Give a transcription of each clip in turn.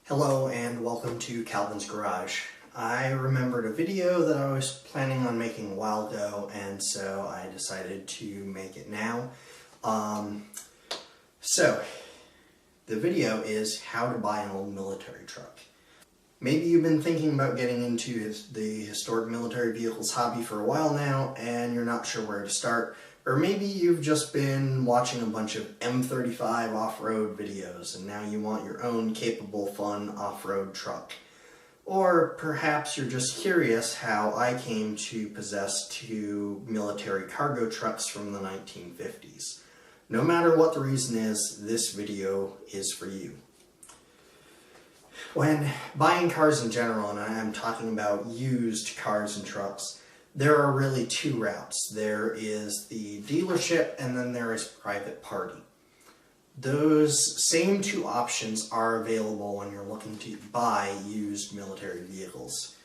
Hello and welcome to Calvin's Garage. I remembered a video that I was planning on making a while ago, and so I decided to make it now. So the video is how to buy an old military truck. Maybe you've been thinking about getting into the historic military vehicles hobby for a while now and you're not sure where to start. Or maybe you've just been watching a bunch of M35 off-road videos and now you want your own capable, fun off-road truck. Or perhaps you're just curious how I came to possess two military cargo trucks from the 1950s. No matter what the reason is, this video is for you. When buying cars in general, and I'm talking about used cars and trucks, there are really two routes. There is the dealership and then there is private party. Those same two options are available when you're looking to buy used military vehicles.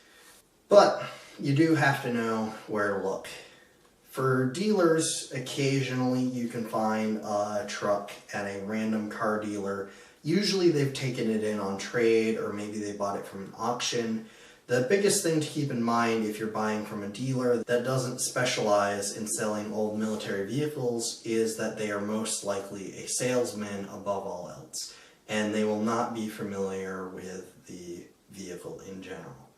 But you do have to know where to look. For dealers, occasionally you can find a truck at a random car dealer. Usually they've taken it in on trade or maybe they bought it from an auction. The biggest thing to keep in mind if you're buying from a dealer that doesn't specialize in selling old military vehicles is that they are most likely a salesman above all else, and they will not be familiar with the vehicle in general.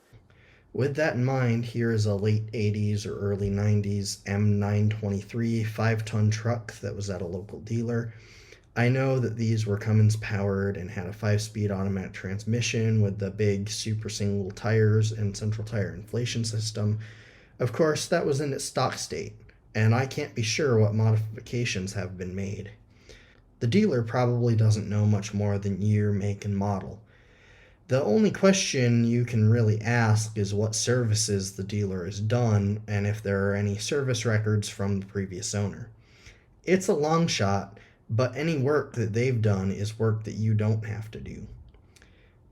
With that in mind, here is a late 80s or early 90s M923 5-ton truck that was at a local dealer. I know that these were Cummins powered and had a 5-speed automatic transmission with the big super single tires and central tire inflation system. Of course, that was in its stock state, and I can't be sure what modifications have been made. The dealer probably doesn't know much more than year, make, and model. The only question you can really ask is what services the dealer has done and if there are any service records from the previous owner. It's a long shot, but any work that they've done is work that you don't have to do.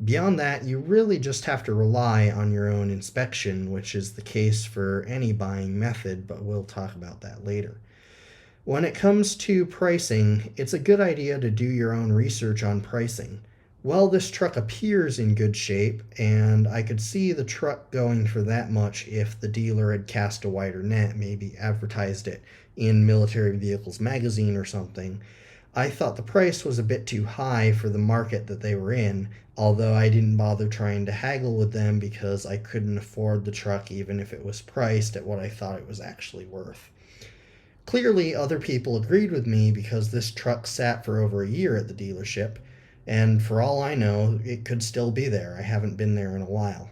Beyond that, you really just have to rely on your own inspection, which is the case for any buying method, but we'll talk about that later. When it comes to pricing, it's a good idea to do your own research on pricing. Well, this truck appears in good shape, and I could see the truck going for that much if the dealer had cast a wider net, maybe advertised it in Military Vehicles magazine or something. I thought the price was a bit too high for the market that they were in, although I didn't bother trying to haggle with them because I couldn't afford the truck even if it was priced at what I thought it was actually worth. Clearly, other people agreed with me because this truck sat for over a year at the dealership, and for all I know, it could still be there. I haven't been there in a while.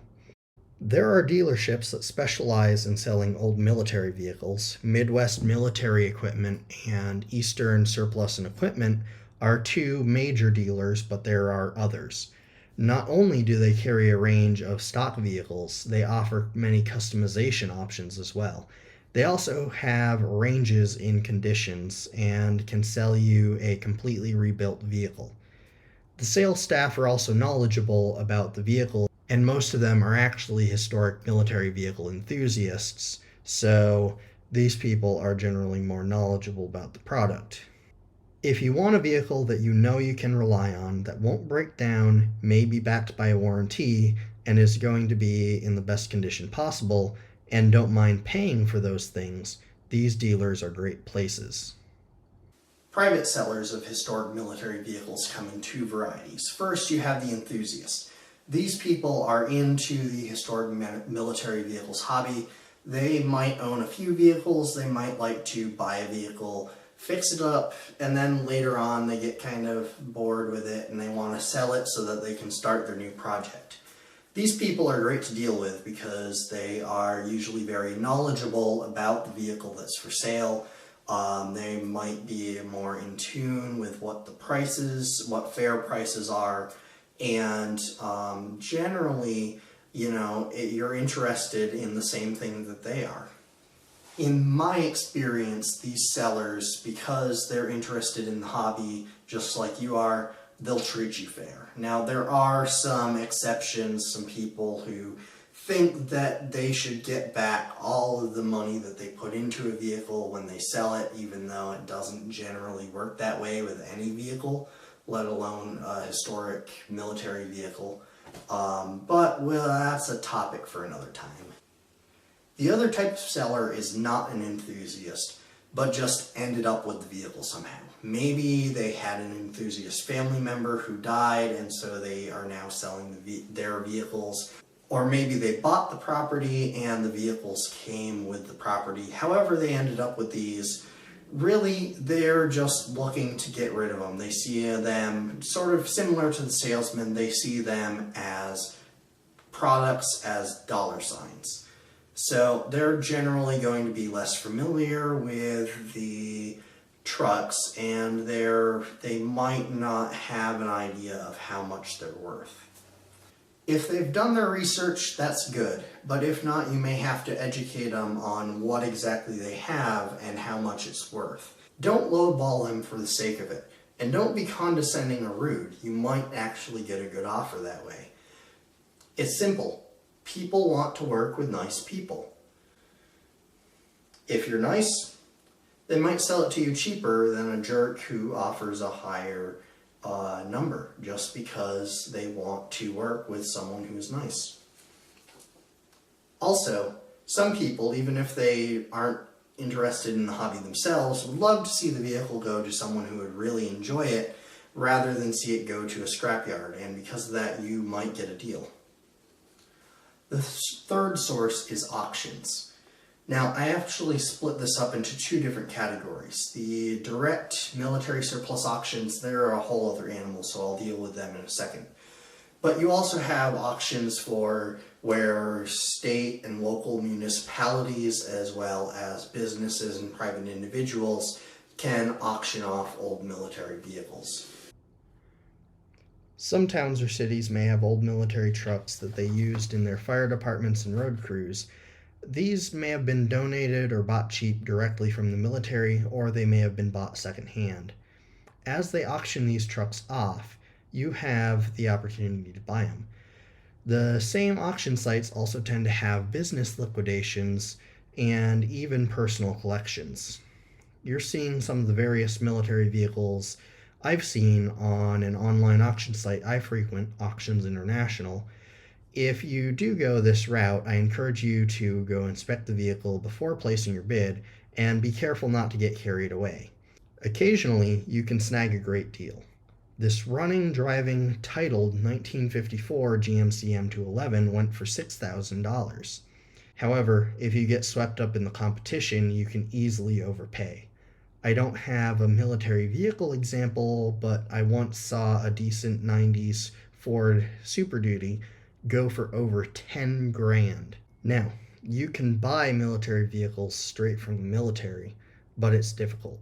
There are dealerships that specialize in selling old military vehicles. Midwest Military Equipment and Eastern Surplus and Equipment are two major dealers, but there are others. Not only do they carry a range of stock vehicles, they offer many customization options as well. They also have ranges in conditions and can sell you a completely rebuilt vehicle. The sales staff are also knowledgeable about the vehicle, and most of them are actually historic military vehicle enthusiasts, so these people are generally more knowledgeable about the product. If you want a vehicle that you know you can rely on, that won't break down, may be backed by a warranty, and is going to be in the best condition possible, and don't mind paying for those things, these dealers are great places. Private sellers of historic military vehicles come in two varieties. First, you have the enthusiasts. These people are into the historic military vehicles hobby. They might own a few vehicles, they might like to buy a vehicle, fix it up, and then later on they get kind of bored with it and they want to sell it so that they can start their new project. These people are great to deal with because they are usually very knowledgeable about the vehicle that's for sale. They might be more in tune with what the prices, what fair prices are, and generally, you're interested in the same thing that they are. In my experience, these sellers, because they're interested in the hobby just like you are, they'll treat you fair. Now, there are some exceptions, some people who think that they should get back all of the money that they put into a vehicle when they sell it, even though it doesn't generally work that way with any vehicle. let alone a historic military vehicle. But well, that's a topic for another time. The other type of seller is not an enthusiast, but just ended up with the vehicle somehow. Maybe they had an enthusiast family member who died, and so they are now selling their vehicles. Or maybe they bought the property and the vehicles came with the property. However they ended up with these, really they're just looking to get rid of them. They see them sort of similar to the salesman. They see them as products, as dollar signs. So they're generally going to be less familiar with the trucks, and they might not have an idea of how much they're worth. If they've done their research, that's good, but if not, you may have to educate them on what exactly they have and how much it's worth. Don't lowball them for the sake of it, and don't be condescending or rude. You might actually get a good offer that way. It's simple. People want to work with nice people. If you're nice, they might sell it to you cheaper than a jerk who offers a higher number just because they want to work with someone who's nice. Also, some people, even if they aren't interested in the hobby themselves, would love to see the vehicle go to someone who would really enjoy it rather than see it go to a scrapyard, and because of that you might get a deal. The third source is auctions. Now, I actually split this up into two different categories. The direct military surplus auctions, they're a whole other animal, so I'll deal with them in a second. But you also have auctions for where state and local municipalities, as well as businesses and private individuals, can auction off old military vehicles. Some towns or cities may have old military trucks that they used in their fire departments and road crews. These may have been donated or bought cheap directly from the military, or they may have been bought secondhand. As they auction these trucks off, you have the opportunity to buy them. The same auction sites also tend to have business liquidations and even personal collections. You're seeing some of the various military vehicles I've seen on an online auction site I frequent, Auctions International. If you do go this route, I encourage you to go inspect the vehicle before placing your bid and be careful not to get carried away. Occasionally, you can snag a great deal. This running, driving, titled 1954 GMC M211 went for $6,000. However, if you get swept up in the competition, you can easily overpay. I don't have a military vehicle example, but I once saw a decent 90s Ford Super Duty go for over 10 grand. Now, you can buy military vehicles straight from the military, but it's difficult.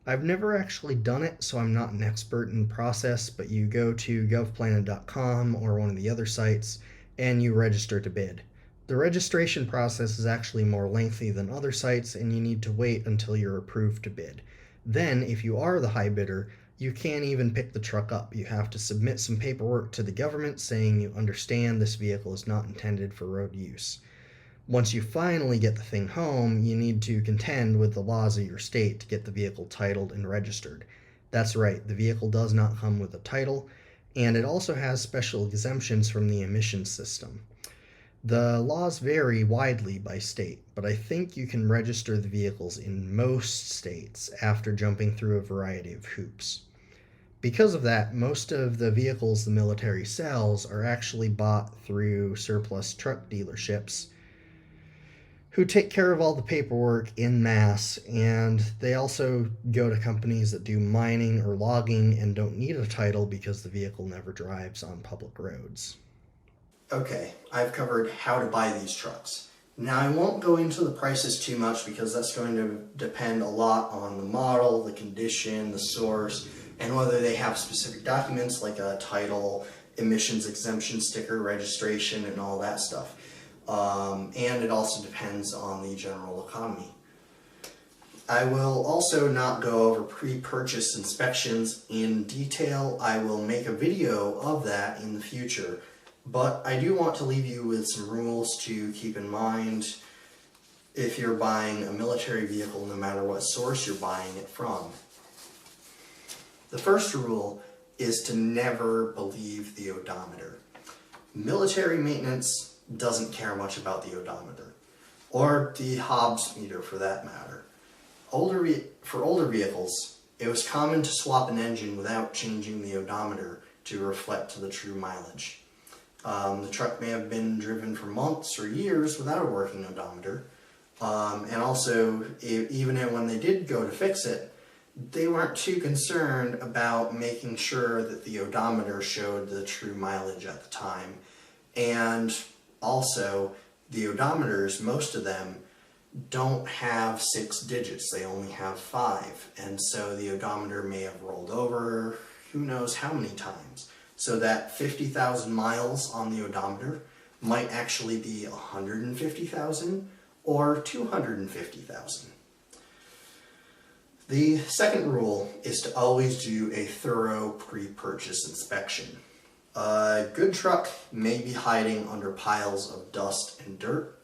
I've never actually done it, so I'm not an expert in the process, but you go to govplanet.com or one of the other sites and you register to bid. The registration process is actually more lengthy than other sites, and you need to wait until you're approved to bid. Then, if you are the high bidder, you can't even pick the truck up. You have to submit some paperwork to the government saying you understand this vehicle is not intended for road use. Once you finally get the thing home, you need to contend with the laws of your state to get the vehicle titled and registered. That's right, the vehicle does not come with a title, and it also has special exemptions from the emissions system. The laws vary widely by state, but I think you can register the vehicles in most states after jumping through a variety of hoops. Because of that, most of the vehicles the military sells are actually bought through surplus truck dealerships who take care of all the paperwork en masse, and they also go to companies that do mining or logging and don't need a title because the vehicle never drives on public roads. Okay, I've covered how to buy these trucks. Now, I won't go into the prices too much because that's going to depend a lot on the model, the condition, the source, and whether they have specific documents like a title, emissions exemption sticker, registration, and all that stuff. And it also depends on the general economy. I will also not go over pre-purchase inspections in detail. I will make a video of that in the future. But I do want to leave you with some rules to keep in mind if you're buying a military vehicle, no matter what source you're buying it from. The first rule is to never believe the odometer. Military maintenance doesn't care much about the odometer, or the Hobbs meter for that matter. For older vehicles, it was common to swap an engine without changing the odometer to reflect the true mileage. The truck may have been driven for months or years without a working odometer, and also, even when they did go to fix it, they weren't too concerned about making sure that the odometer showed the true mileage at the time. And also, the odometers, most of them, don't have 6 digits, they only have 5. And so the odometer may have rolled over who knows how many times. So that 50,000 miles on the odometer might actually be 150,000 or 250,000. The second rule is to always do a thorough pre-purchase inspection. A good truck may be hiding under piles of dust and dirt,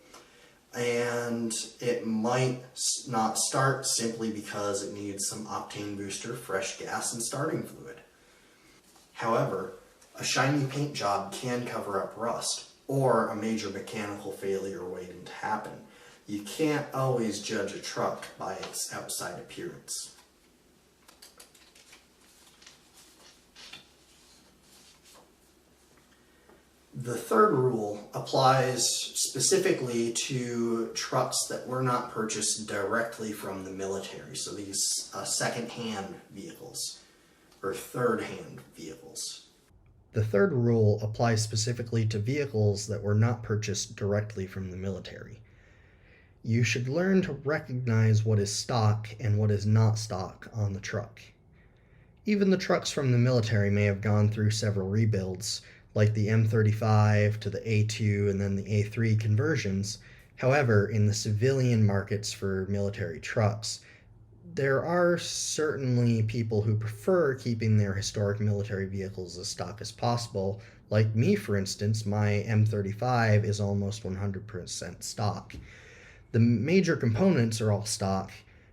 and it might not start simply because it needs some octane booster, fresh gas, and starting fluid. However, a shiny paint job can cover up rust or a major mechanical failure waiting to happen. You can't always judge a truck by its outside appearance. The third rule applies specifically to trucks that were not purchased directly from the military, so these second-hand vehicles or third-hand vehicles. The third rule applies specifically to vehicles that were not purchased directly from the military. You should learn to recognize what is stock and what is not stock on the truck. Even the trucks from the military may have gone through several rebuilds, like the M35 to the A2 and then the A3 conversions. However, in the civilian markets for military trucks, there are certainly people who prefer keeping their historic military vehicles as stock as possible. Like me, for instance, my M35 is almost 100% stock. The major components are all stock.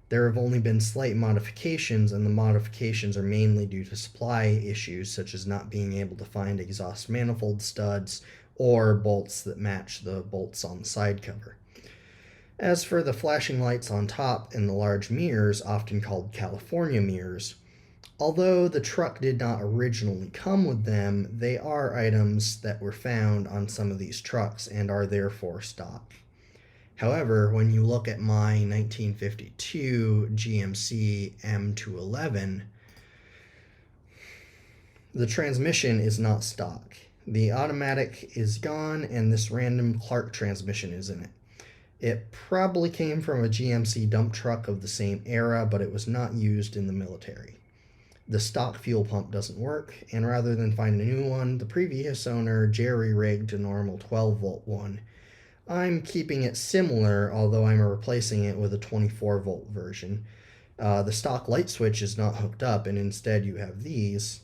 There have only been slight modifications, and the modifications are mainly due to supply issues, such as not being able to find exhaust manifold studs or bolts that match the bolts on the side cover. As for the flashing lights on top and the large mirrors, often called California mirrors, although the truck did not originally come with them, they are items that were found on some of these trucks and are therefore stock. However, when you look at my 1952 GMC M211, the transmission is not stock. The automatic is gone, and this random Clark transmission is in it. It probably came from a GMC dump truck of the same era, but it was not used in the military. The stock fuel pump doesn't work, and rather than find a new one, the previous owner jerry-rigged a normal 12-volt one. I'm keeping it similar, although I'm replacing it with a 24-volt version. The stock light switch is not hooked up, and instead you have these.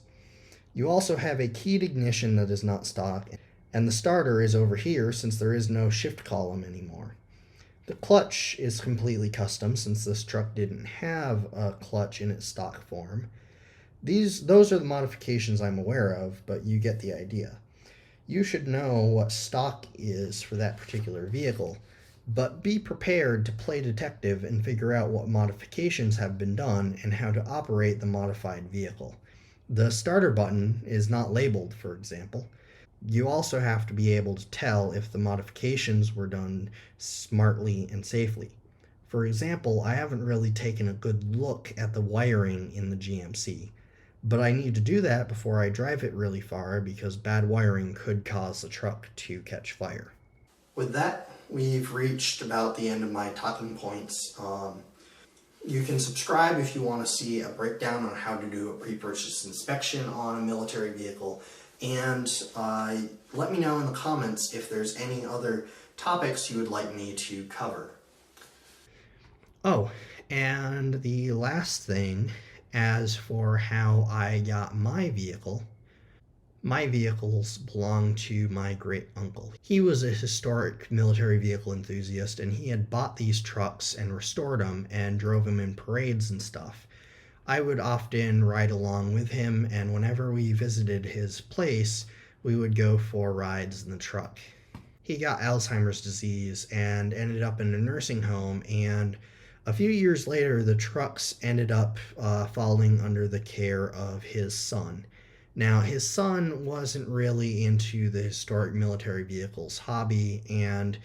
You also have a keyed ignition that is not stock, and the starter is over here since there is no shift column anymore. The clutch is completely custom since this truck didn't have a clutch in its stock form. Those are the modifications I'm aware of, but you get the idea. You should know what stock is for that particular vehicle, but be prepared to play detective and figure out what modifications have been done and how to operate the modified vehicle. The starter button is not labeled, for example. You also have to be able to tell if the modifications were done smartly and safely. For example, I haven't really taken a good look at the wiring in the GMC. But I need to do that before I drive it really far because bad wiring could cause the truck to catch fire. With that, we've reached about the end of my talking points. You can subscribe if you want to see a breakdown on how to do a pre-purchase inspection on a military vehicle. And let me know in the comments if there's any other topics you would like me to cover. Oh, and the last thing, as for how I got my vehicles belong to my great uncle. He was a historic military vehicle enthusiast, and he had bought these trucks and restored them and drove them in parades and stuff. I would often ride along with him, and whenever we visited his place, we would go for rides in the truck. He got Alzheimer's disease and ended up in a nursing home, and a few years later, the trucks ended up falling under the care of his son. Now, his son wasn't really into the historic military vehicles hobby, and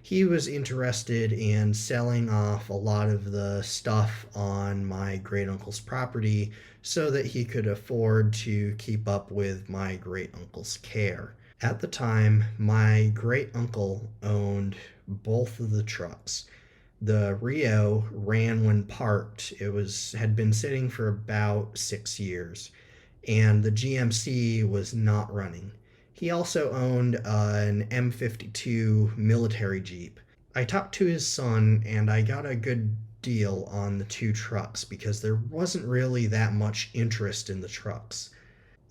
he was interested in selling off a lot of the stuff on my great uncle's property so that he could afford to keep up with my great uncle's care. At the time, my great uncle owned both of the trucks. The Rio ran when parked. It had been sitting for about 6 years, and the GMC was not running. He also owned an M52 military Jeep. I talked to his son, and I got a good deal on the two trucks because there wasn't really that much interest in the trucks.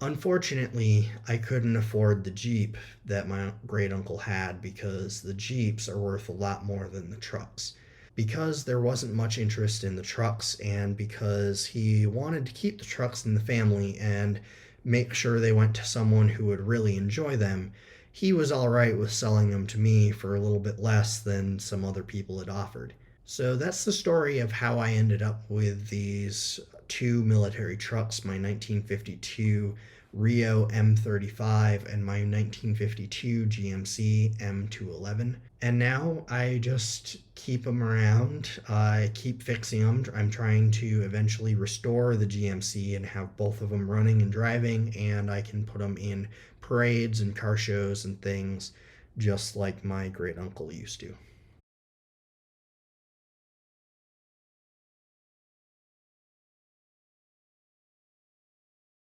Unfortunately, I couldn't afford the Jeep that my great uncle had because the Jeeps are worth a lot more than the trucks. Because there wasn't much interest in the trucks, and because he wanted to keep the trucks in the family and make sure they went to someone who would really enjoy them, he was alright with selling them to me for a little bit less than some other people had offered. So that's the story of how I ended up with these two military trucks, my 1952 Rio M35 and my 1952 GMC M211. And now I just keep them around. I keep fixing them. I'm trying to eventually restore the GMC and have both of them running and driving, and I can put them in parades and car shows and things just like my great uncle used to.